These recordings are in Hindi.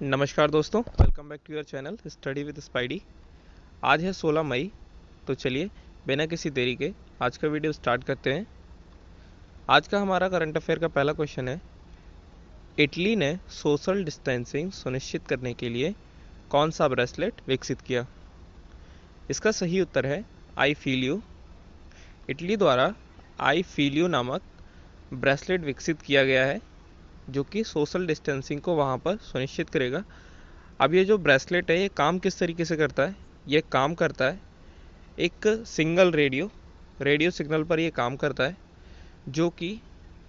नमस्कार दोस्तों, welcome back to your channel study with Spidey. आज है 16 मई। तो चलिए बिना किसी देरी के आज का वीडियो स्टार्ट करते हैं। आज का हमारा करंट अफेयर का पहला क्वेश्चन है, इटली ने सोशल डिस्टेंसिंग सुनिश्चित करने के लिए कौन सा ब्रेसलेट विकसित किया? इसका सही उत्तर है आई फील यू। इटली द्वारा आई फील यू नामक ब्रेसलेट विकसित किया गया है जो कि सोशल डिस्टेंसिंग को वहाँ पर सुनिश्चित करेगा। अब ये जो ब्रेसलेट है ये काम किस तरीके से करता है? ये काम करता है एक सिंगल रेडियो सिग्नल पर ये काम करता है, जो कि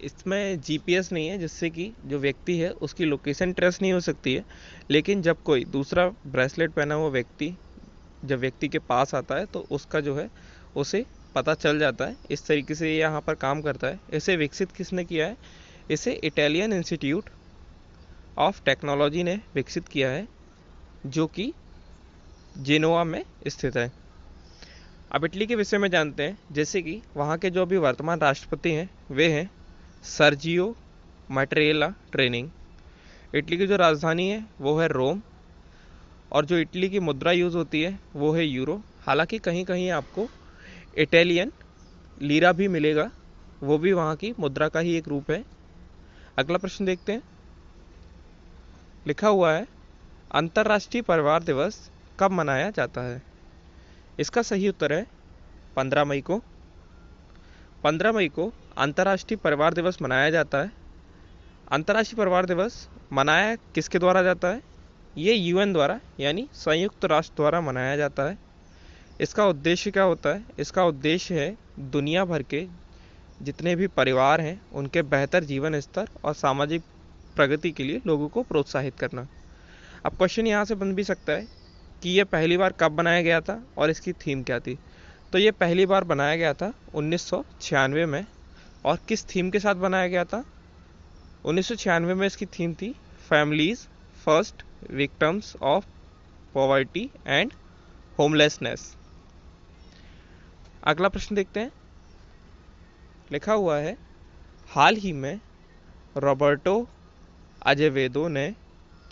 इसमें जीपीएस नहीं है, जिससे कि जो व्यक्ति है उसकी लोकेशन ट्रेस नहीं हो सकती है। लेकिन जब कोई दूसरा ब्रेसलेट पहना हुआ व्यक्ति जब व्यक्ति के पास आता है तो उसका जो है उसे पता चल जाता है। इस तरीके से ये यहाँ पर काम करता है। इसे विकसित किसने किया है? इसे इटालियन इंस्टीट्यूट ऑफ टेक्नोलॉजी ने विकसित किया है, जो कि जेनोवा में स्थित है। अब इटली के विषय में जानते हैं। जैसे कि वहाँ के जो अभी वर्तमान राष्ट्रपति हैं वे हैं सर्जियो मैट्रेला ट्रेनिंग। इटली की जो राजधानी है वो है रोम, और जो इटली की मुद्रा यूज़ होती है वो है यूरो। हालांकि कहीं कहीं आपको इटालियन लीरा भी मिलेगा, वो भी वहाँ की मुद्रा का ही एक रूप है। अगला प्रश्न देखते हैं। लिखा हुआ है, अंतर्राष्ट्रीय परिवार दिवस कब मनाया जाता है? इसका सही उत्तर है 15 मई को। 15 मई को अंतर्राष्ट्रीय परिवार दिवस मनाया जाता है। अंतर्राष्ट्रीय परिवार दिवस मनाया किसके द्वारा जाता है? ये यूएन द्वारा यानी संयुक्त राष्ट्र द्वारा मनाया जाता है। इसका उद्देश्य क्या होता है? इसका उद्देश्य है दुनिया भर के जितने भी परिवार हैं उनके बेहतर जीवन स्तर और सामाजिक प्रगति के लिए लोगों को प्रोत्साहित करना। अब क्वेश्चन यहाँ से बन भी सकता है कि यह पहली बार कब बनाया गया था और इसकी थीम क्या थी। तो ये पहली बार बनाया गया था 1996 में। और किस थीम के साथ बनाया गया था? 1996 में इसकी थीम थी families first victims of poverty and homelessness. अगला प्रश्न देखते हैं। लिखा हुआ है, हाल ही में रॉबर्टो अजेवेदो ने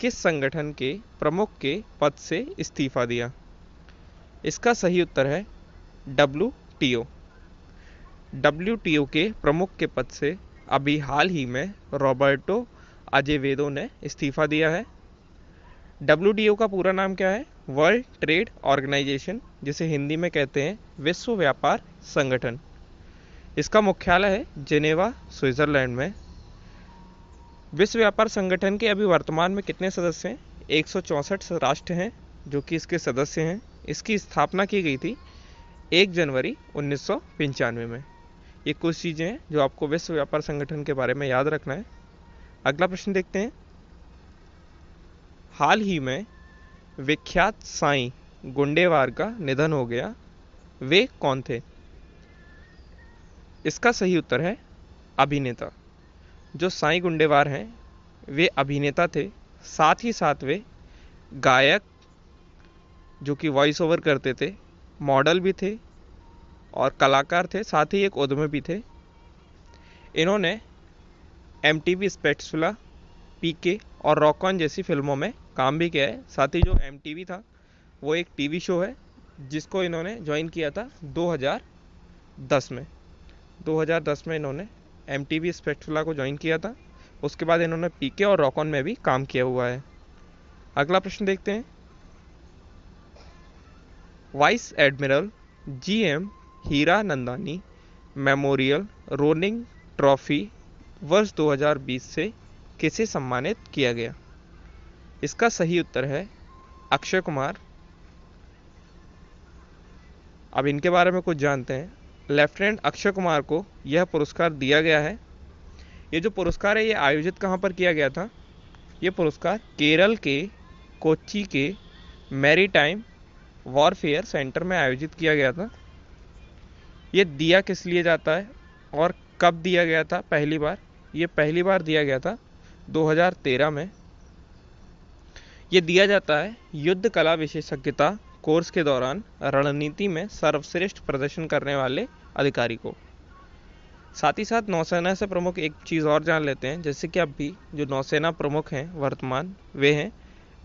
किस संगठन के प्रमुख के पद से इस्तीफा दिया? इसका सही उत्तर है WTO। WTO के प्रमुख के पद से अभी हाल ही में रॉबर्टो अजेवेदो ने इस्तीफा दिया है। WTO का पूरा नाम क्या है? वर्ल्ड ट्रेड ऑर्गेनाइजेशन, जिसे हिंदी में कहते हैं विश्व व्यापार संगठन। इसका मुख्यालय है जेनेवा, स्विट्जरलैंड में। विश्व व्यापार संगठन के अभी वर्तमान में कितने सदस्य हैं? 164 राष्ट्र हैं जो कि इसके सदस्य हैं। इसकी स्थापना की गई थी 1 जनवरी 1995 में। ये कुछ चीज़ें हैं जो आपको विश्व व्यापार संगठन के बारे में याद रखना है। अगला प्रश्न देखते हैं। हाल ही में विख्यात साईं गुंडेवार का निधन हो गया, वे कौन थे? इसका सही उत्तर है अभिनेता। जो साईं गुंडेवार हैं वे अभिनेता थे, साथ ही साथ वे गायक जो कि वॉइस ओवर करते थे, मॉडल भी थे और कलाकार थे, साथ ही एक उद्यमी भी थे। इन्होंने MTV स्पेट्सुला, पीके और रॉक ऑन जैसी फिल्मों में काम भी किया है। साथ ही जो MTV था वो एक टीवी शो है जिसको इन्होंने ज्वाइन किया था 2010 में। 2010 में इन्होंने MTV स्पेक्ट्रुला को ज्वाइन किया था। उसके बाद इन्होंने पीके और रॉक ऑन में भी काम किया हुआ है। अगला प्रश्न देखते हैं। Vice admiral GM Hiranandani memorial rowing trophy वर्ष 2020 से किसे सम्मानित किया गया? इसका सही उत्तर है अक्षय कुमार। अब इनके बारे में कुछ जानते हैं। लेफ्टिनेंट अक्षय कुमार को यह पुरस्कार दिया गया है। ये जो पुरस्कार है ये आयोजित कहाँ पर किया गया था? ये पुरस्कार केरल के कोच्चि के मैरीटाइम वॉरफेयर सेंटर में आयोजित किया गया था। ये दिया किस लिए जाता है और कब दिया गया था पहली बार? ये पहली बार दिया गया था 2013 में। ये दिया जाता है युद्ध कला विशेषज्ञता कोर्स के दौरान रणनीति में सर्वश्रेष्ठ प्रदर्शन करने वाले अधिकारी को। साथ ही साथ नौसेना से प्रमुख एक चीज़ और जान लेते हैं। जैसे कि अभी जो नौसेना प्रमुख हैं वर्तमान, वे हैं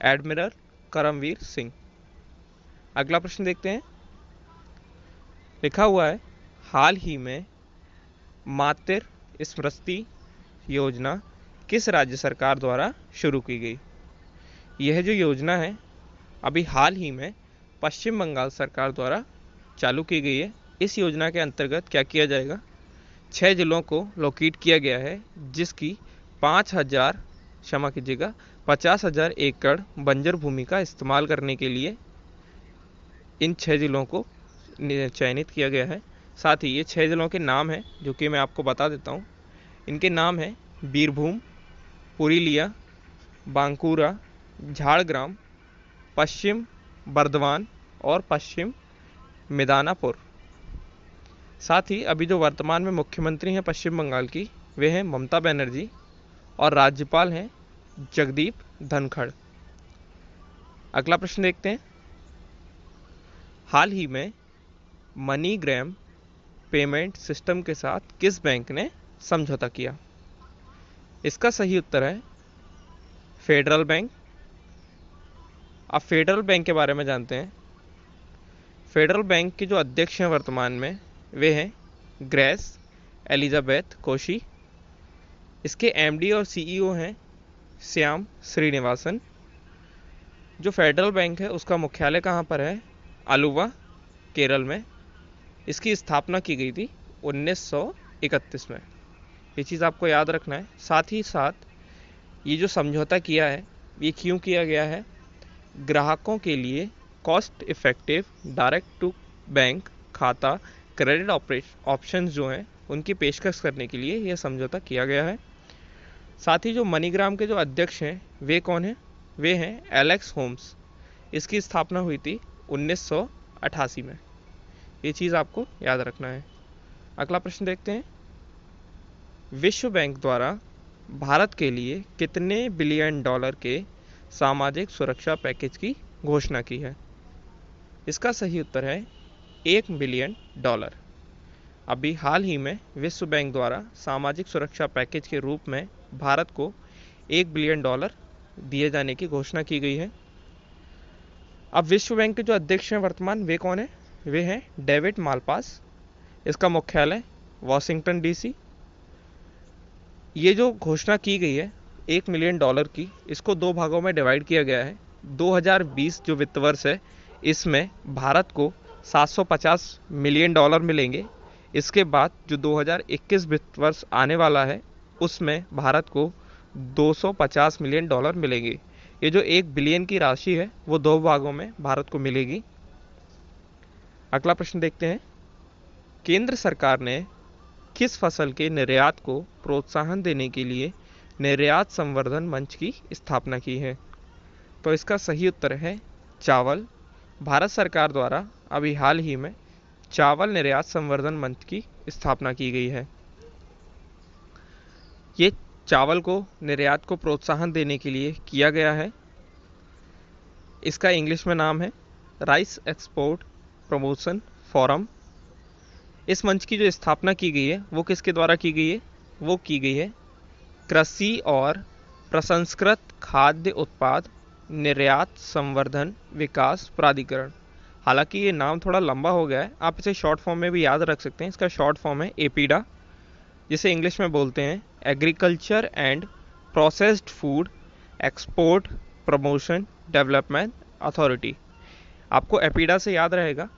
एडमिरल करमवीर सिंह। अगला प्रश्न देखते हैं। लिखा हुआ है, हाल ही में मातृ स्मृति योजना किस राज्य सरकार द्वारा शुरू की गई? यह जो योजना है अभी हाल ही में पश्चिम बंगाल सरकार द्वारा चालू की गई है। इस योजना के अंतर्गत क्या किया जाएगा? 6 जिलों को लोकेट किया गया है, जिसकी 50,000 एकड़ बंजर भूमि का इस्तेमाल करने के लिए इन 6 जिलों को चयनित किया गया है। साथ ही ये 6 जिलों के नाम हैं जो कि मैं आपको बता देता हूँ। इनके नाम हैं बीरभूम, पुरुलिया, बांकुरा, झारग्राम, पश्चिम बर्धमान और पश्चिम मिदनापुर। साथ ही अभी जो वर्तमान में मुख्यमंत्री हैं पश्चिम बंगाल की, वे हैं ममता बनर्जी और राज्यपाल हैं जगदीप धनखड़। अगला प्रश्न देखते हैं। हाल ही में मनीग्राम पेमेंट सिस्टम के साथ किस बैंक ने समझौता किया? इसका सही उत्तर है फेडरल बैंक। अब फेडरल बैंक के बारे में जानते हैं। फेडरल बैंक के जो अध्यक्ष हैं वर्तमान में, वे हैं ग्रेस एलिजाबेथ कोशी। इसके एमडी और सीईओ हैं श्याम श्रीनिवासन। जो फेडरल बैंक है उसका मुख्यालय कहाँ पर है? आलुवा, केरल में। इसकी स्थापना की गई थी 1931 में। ये चीज़ आपको याद रखना है। साथ ही साथ ये जो समझौता किया है, ये क्यों किया गया है? ग्राहकों के लिए cost effective direct to bank खाता क्रेडिट ऑप्शंस जो हैं उनकी पेशकश करने के लिए यह समझौता किया गया है। साथ ही जो मनीग्राम के जो अध्यक्ष हैं वे कौन हैं? वे हैं एलेक्स होम्स। इसकी स्थापना हुई थी 1988 में। ये चीज़ आपको याद रखना है। अगला प्रश्न देखते हैं। विश्व बैंक द्वारा भारत के लिए कितने बिलियन डॉलर के सामाजिक सुरक्षा पैकेज की घोषणा की है? इसका सही उत्तर है $1 बिलियन। अभी हाल ही में विश्व बैंक द्वारा सामाजिक सुरक्षा पैकेज के रूप में भारत को $1 बिलियन दिए जाने की घोषणा की गई है। अब विश्व बैंक के जो अध्यक्ष हैं वर्तमान, वे कौन हैं? वे हैं डेविड मालपास। इसका मुख्यालय वाशिंगटन डीसी। ये जो घोषणा की गई है $1 मिलियन की, इसको 2 भागों में डिवाइड किया गया है। 2020 जो वित्त वर्ष है, इसमें भारत को $750 मिलियन मिलेंगे। इसके बाद जो 2021 वित्त वर्ष आने वाला है, उसमें भारत को $250 मिलियन मिलेंगे। ये जो 1 बिलियन की राशि है वो 2 भागों में भारत को मिलेगी। अगला प्रश्न देखते हैं। केंद्र सरकार ने किस फसल के निर्यात को प्रोत्साहन देने के लिए निर्यात संवर्धन मंच की स्थापना की है? तो इसका सही उत्तर है चावल। भारत सरकार द्वारा अभी हाल ही में चावल निर्यात संवर्धन मंच की स्थापना की गई है। ये चावल को निर्यात को प्रोत्साहन देने के लिए किया गया है। इसका इंग्लिश में नाम है राइस एक्सपोर्ट प्रमोशन फोरम। इस मंच की जो स्थापना की गई है वो किसके द्वारा की गई है? वो की गई है कृषि और प्रसंस्कृत खाद्य उत्पाद निर्यात संवर्धन विकास प्राधिकरण। हालांकि ये नाम थोड़ा लंबा हो गया है, आप इसे शॉर्ट फॉर्म में भी याद रख सकते हैं। इसका शॉर्ट फॉर्म है एपीडा, जिसे इंग्लिश में बोलते हैं agriculture and processed food export promotion development authority. आपको एपीडा से याद रहेगा।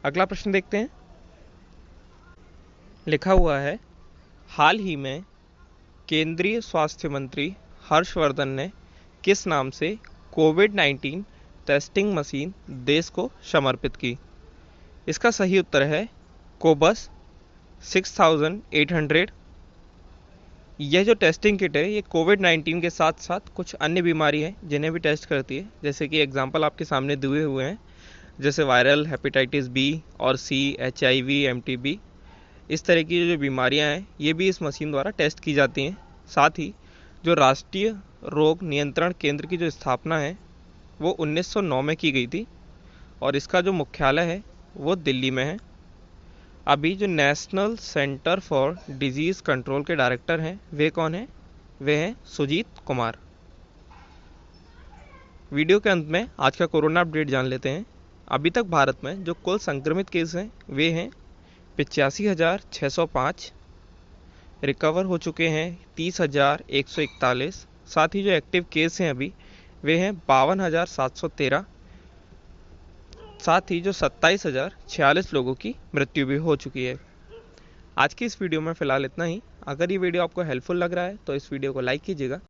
अगला प्रश्न देखते हैं। लिखा हुआ है, हाल ही में केंद्रीय स्वास्थ्य मंत्री हर्षवर्धन ने किस नाम से कोविड-19 टेस्टिंग मशीन देश को समर्पित की? इसका सही उत्तर है कोबस 6800। यह जो टेस्टिंग किट है ये कोविड-19 के साथ साथ कुछ अन्य बीमारी है जिन्हें भी टेस्ट करती है। जैसे कि एग्जाम्पल आपके सामने दिए हुए हैं, जैसे वायरल हेपेटाइटिस बी और सी, HIV, MTB। इस तरह की जो बीमारियां हैं ये भी इस मशीन द्वारा टेस्ट की जाती हैं। साथ ही जो राष्ट्रीय रोग नियंत्रण केंद्र की जो स्थापना है वो 1909 में की गई थी और इसका जो मुख्यालय है वो दिल्ली में है। अभी जो national centre for disease control के डायरेक्टर हैं वे कौन हैं? वे हैं सुजीत कुमार। वीडियो के अंत में आज का कोरोना अपडेट जान लेते हैं। अभी तक भारत में जो कुल संक्रमित केस हैं वे हैं 85,605। रिकवर हो चुके हैं 30,141। साथ ही जो एक्टिव केस हैं अभी वे हैं 52,713। साथ ही जो 27,046 लोगों की मृत्यु भी हो चुकी है। आज की इस वीडियो में फ़िलहाल इतना ही। अगर ये वीडियो आपको हेल्पफुल लग रहा है तो इस वीडियो को लाइक कीजिएगा।